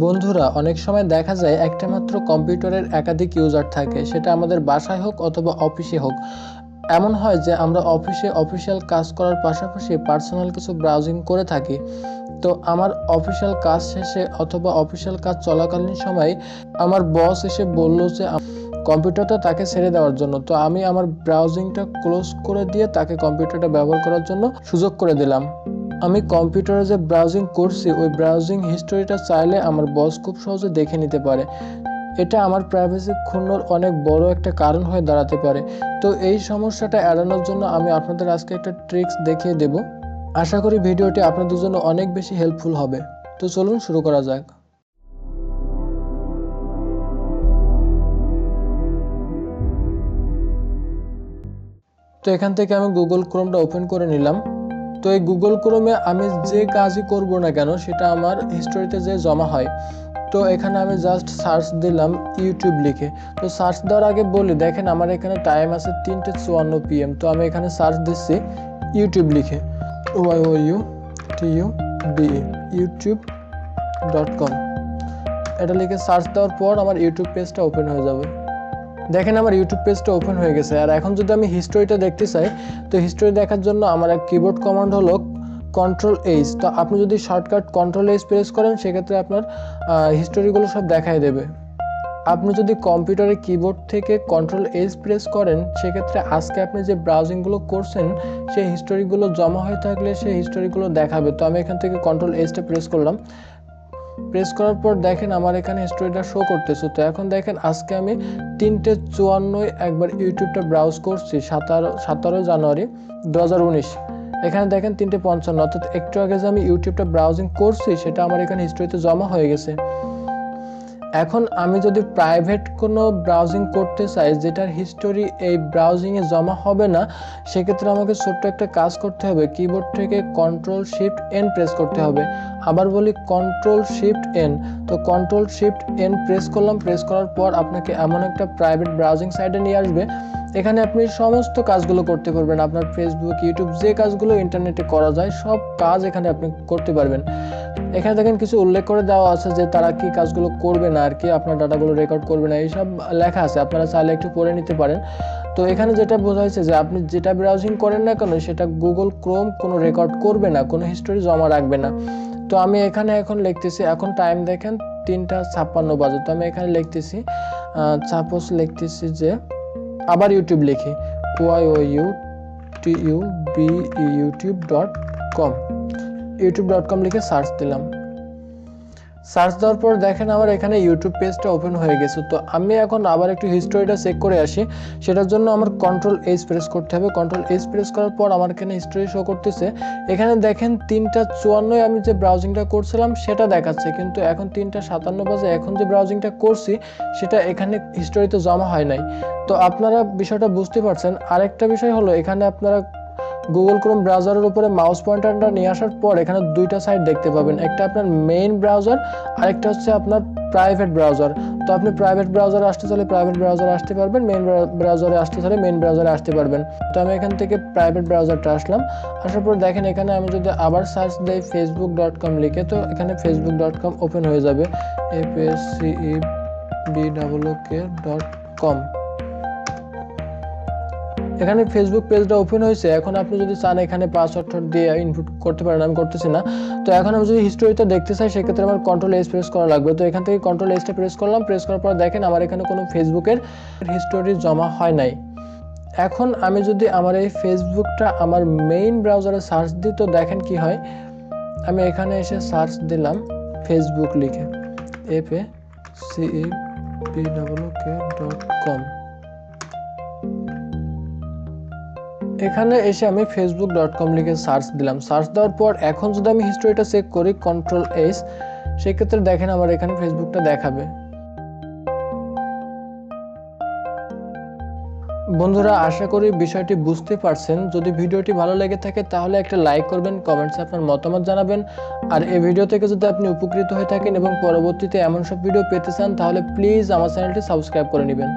বন্ধুরা, অনেক সময় দেখা যায় একটা মাত্র কম্পিউটারের একাধিক ইউজার থাকে, সেটা আমাদের বাসায় হোক অথবা অফিসে হোক। এমন হয় যে আমরা অফিসে অফিসিয়াল কাজ করার পাশাপাশি পার্সোনাল কিছু ব্রাউজিং করে থাকি। তো আমার অফিসিয়াল কাজ শেষে অথবা অফিসিয়াল কাজ চলাকালীন সময় আমার বস এসে বলল যে কম্পিউটারটা তাকে ছেড়ে দেওয়ার জন্য। তো আমি আমার ব্রাউজিংটা ক্লোজ করে দিয়ে তাকে কম্পিউটারটা ব্যবহার করার জন্য সুযোগ করে দিলাম। আমি কম্পিউটারে যে ব্রাউজিং করছি ওই ব্রাউজিং হিস্টোরিটা চাইলে আমার বস খুব সহজে দেখে নিতে পারে। এটা আমার প্রাইভেসি ক্ষুণ্ণর অনেক বড় একটা কারণ হয়ে দাঁড়াতে পারে। তো এই সমস্যাটা এড়ানোর জন্য আমি আপনাদের আজকে একটা ট্রিক্স দেখিয়ে দেব। আশা করি ভিডিওটি আপনাদের জন্য অনেক বেশি হেল্পফুল হবে। তো চলুন শুরু করা যাক। তো এখান থেকে আমি গুগল ক্রোমটা ওপেন করে নিলাম। তো এই গুগল ক্রোমে আমি যে কাজই করব না কেন সেটা আমার হিস্টোরিতে যে জমা হয়। তো এখানে আমি জাস্ট সার্চ দিলাম ইউটিউব লিখে। তো সার্চ দেওয়ার আগে বলি, দেখেন আমার এখানে টাইম আছে 3:54 PM। তো আমি এখানে সার্চ দিচ্ছি ইউটিউব লিখে, YOUTUBE youtube.com। এটা লিখে সার্চ দেওয়ার পর আমার ইউটিউব পেজটা ওপেন হয়ে যাবে। দেখেন আমার ইউটিউব পেজটা ওপেন হয়ে গেছে। আর এখন যদি আমি হিস্টোরিটা দেখতে চাই, তো হিস্টোরি দেখার জন্য আমার এক কিবোর্ড কমান্ড হলো Ctrl+H। তো আপনি যদি শর্টকাট Ctrl+H প্রেস করেন সেক্ষেত্রে আপনার হিস্টোরিগুলো সব দেখাই দেবে। আপনি যদি কম্পিউটারের কিবোর্ড থেকে Ctrl+H প্রেস করেন সেক্ষেত্রে আজকে আপনি যে ব্রাউজিংগুলো করছেন সেই হিস্টোরিগুলো জমা হয়ে থাকলে সেই হিস্টোরিগুলো দেখাবে। তো আমি এখান থেকে Ctrl+H প্রেস করলাম। প্রেস করার পর দেখেন আমার এখানে হিস্টোরিটা শো করতেছে। তো এখন দেখেন আজকে আমি 3:54 একবার ইউটিউবটা ব্রাউজ করছি, 17 জানুয়ারি 2019। এখানে দেখেন 3:55, অর্থাৎ একটু আগে যে আমি ইউটিউবটা ব্রাউজিং করছি সেটা আমার এখানে হিস্টোরিতে জমা হয়ে গেছে। এখন আমি যদি প্রাইভেট কোনো ব্রাউজিং করতে চাই যেটার হিস্টোরি এই ব্রাউজিংয়ে জমা হবে না, সেক্ষেত্রে আমাকে ছোট্ট একটা কাজ করতে হবে। কিবোর্ড থেকে Ctrl+Shift+N প্রেস করতে হবে। আবার বলি Ctrl+Shift+N। তো Ctrl+Shift+N প্রেস করলাম। প্রেস করার পর আপনাকে এমন একটা প্রাইভেট ব্রাউজিং সাইটে নিয়ে আসবে। এখানে আপনি সমস্ত কাজগুলো করতে পারবেন। আপনার ফেসবুক, ইউটিউব যে কাজগুলো ইন্টারনেটে করা যায় সব কাজ এখানে আপনি করতে পারবেন। এখানে দেখেন কিছু উল্লেখ করে দেওয়া আছে যে তারা কি কাজগুলো করবে না, আর কি আপনার ডাটাগুলো রেকর্ড করবে না, এইসব লেখা আছে। আপনারা চাইলে একটু পড়ে নিতে পারেন। তো এখানে যেটা বোঝা হয়েছে যে আপনি যেটা ব্রাউজিং করেন না কেন সেটা গুগল ক্রোম কোনো রেকর্ড করবে না, কোনো হিস্টোরি জমা রাখবে না। তো আমি এখানে এখন লিখতেছি, এখন টাইম দেখেন 3:56 বাজে। তো আমি এখানে লিখতেছি, সাপোজ লিখতেছি যে আবার ইউটিউব লিখি, youtube.com লিখে সার্চ দিলাম। সার্চ দেওয়ার পর দেখেন আমার এখানে ইউটিউব পেজটা ওপেন হয়ে গেছে। তো আমি এখন আবার একটু হিস্টোরিটা চেক করে আসি। সেটার জন্য আমার Ctrl+H প্রেস করতে হবে। Ctrl+H প্রেস করার পর আমার এখানে হিস্টোরি শো করতেছে। এখানে দেখেন 3:54 আমি যে ব্রাউজিংটা করছিলাম সেটা দেখাচ্ছে, কিন্তু এখন 3:57 বাজে এখন যে ব্রাউজিংটা করছি সেটা এখানে হিস্টোরিতে জমা হয় নাই। তো আপনারা বিষয়টা বুঝতে পারছেন। আরেকটা বিষয় হলো, এখানে আপনারা গুগল ক্রোম ব্রাউজারের উপরে মাউস পয়েন্টারটা নিয়ে আসার পর এখানে দুইটা সাইট দেখতে পাবেন, একটা আপনার মেইন ব্রাউজার, আরেকটা হচ্ছে আপনার প্রাইভেট ব্রাউজার। তো আপনি প্রাইভেট ব্রাউজারে আসতে চাইলে প্রাইভেট ব্রাউজারে আসতে পারবেন, মেইন ব্রাউজারে আসতে চাইলে মেইন ব্রাউজারে আসতে পারবেন। তো আমি এখান থেকে প্রাইভেট ব্রাউজারটা আসলাম। আসার পর দেখেন এখানে আমি যদি আবার সার্চ দিই facebook.com লিখে, তো এখানে facebook.com ওপেন হয়ে যাবে, FACEBOOK.com। এখানে ফেসবুক পেজটা ওপেন হয়েছে। এখন আপনি যদি চান এখানে পাসওয়ার্ড দিয়ে ইনপুট করতে পারেন, আমি করতেছি না। তো এখন আমি যদি হিস্টোরিটা দেখতে চাই সেক্ষেত্রে আমার Ctrl+H প্রেস করা লাগবে। তো এখান থেকে Ctrl+H প্রেস করলাম। প্রেস করার পর দেখেন আমার এখানে কোনো ফেসবুকের হিস্টোরি জমা হয় নাই। এখন আমি যদি আমার এই ফেসবুকটা আমার মেইন ব্রাউজারে সার্চ দিই, তো দেখেন কি হয়। আমি এখানে এসে সার্চ দিলাম ফেসবুক লিখে, FACEBOOK.com। এখানে এসে আমি facebook.com লিখে সার্চ দিলাম। সার্চ দেওয়ার পর এখন যদি আমি হিস্টোরিটা চেক করি Ctrl+H, সেক্ষেত্রে দেখেন আমার এখানে ফেসবুকটা দেখাবে। বন্ধুরা, আশা করি বিষয়টি বুঝতে পারছেন। যদি ভিডিওটি ভালো লেগে থাকে তাহলে একটা লাইক করবেন, কমেন্টসে আপনার মতামত জানাবেন। আর এই ভিডিও থেকে যদি আপনি উপকৃত হয়ে থাকেন এবং পরবর্তীতে এমন সব ভিডিও পেতে চান তাহলে প্লিজ আমার চ্যানেলটি সাবস্ক্রাইব করে নেবেন।